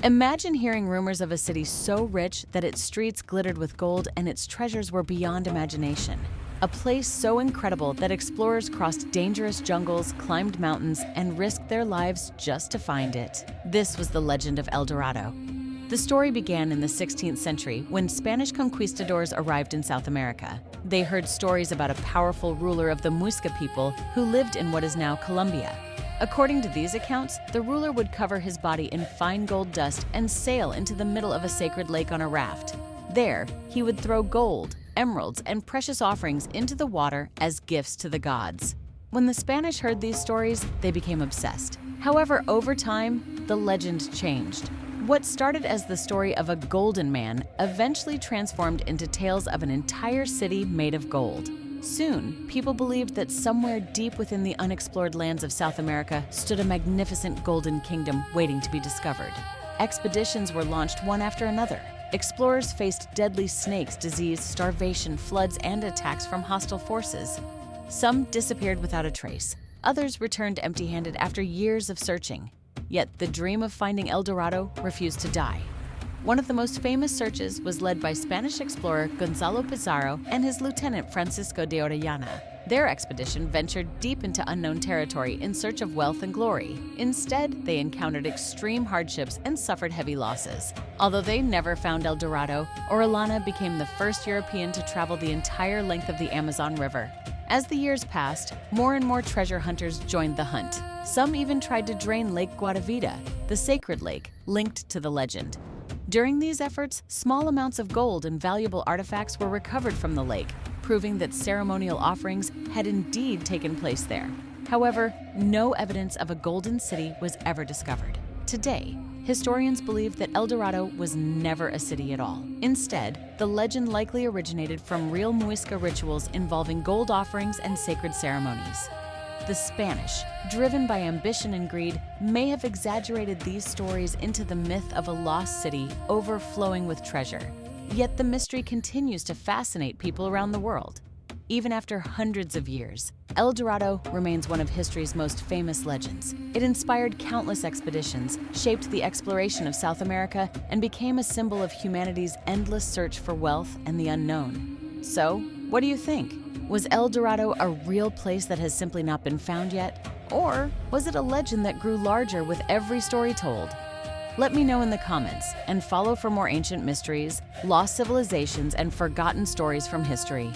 Imagine hearing rumors of a city so rich that its streets glittered with gold and its treasures were beyond imagination. A place so incredible that explorers crossed dangerous jungles, climbed mountains, and risked their lives just to find it. This was the legend of El Dorado. The story began in the 16th century when Spanish conquistadors arrived in South America. They heard stories about a powerful ruler of the Muisca people who lived in what is now Colombia. According to these accounts, the ruler would cover his body in fine gold dust and sail into the middle of a sacred lake on a raft. There, he would throw gold, emeralds, and precious offerings into the water as gifts to the gods. When the Spanish heard these stories, they became obsessed. However, over time, the legend changed. What started as the story of a golden man eventually transformed into tales of an entire city made of gold. Soon, people believed that somewhere deep within the unexplored lands of South America stood a magnificent golden kingdom waiting to be discovered. Expeditions were launched one after another. Explorers faced deadly snakes, disease, starvation, floods, and attacks from hostile forces. Some disappeared without a trace. Others returned empty-handed after years of searching. Yet the dream of finding El Dorado refused to die. One of the most famous searches was led by Spanish explorer Gonzalo Pizarro and his lieutenant Francisco de Orellana. Their expedition ventured deep into unknown territory in search of wealth and glory. Instead, they encountered extreme hardships and suffered heavy losses. Although they never found El Dorado, Orellana became the first European to travel the entire length of the Amazon River. As the years passed, more and more treasure hunters joined the hunt. Some even tried to drain Lake Guatavita, the sacred lake linked to the legend. During these efforts, small amounts of gold and valuable artifacts were recovered from the lake, proving that ceremonial offerings had indeed taken place there. However, no evidence of a golden city was ever discovered. Today, historians believe that El Dorado was never a city at all. Instead, the legend likely originated from real Muisca rituals involving gold offerings and sacred ceremonies. The Spanish, driven by ambition and greed, may have exaggerated these stories into the myth of a lost city overflowing with treasure. Yet the mystery continues to fascinate people around the world. Even after hundreds of years, El Dorado remains one of history's most famous legends. It inspired countless expeditions, shaped the exploration of South America, and became a symbol of humanity's endless search for wealth and the unknown. So, what do you think? Was El Dorado a real place that has simply not been found yet? Or was it a legend that grew larger with every story told? Let me know in the comments, and follow for more ancient mysteries, lost civilizations, and forgotten stories from history.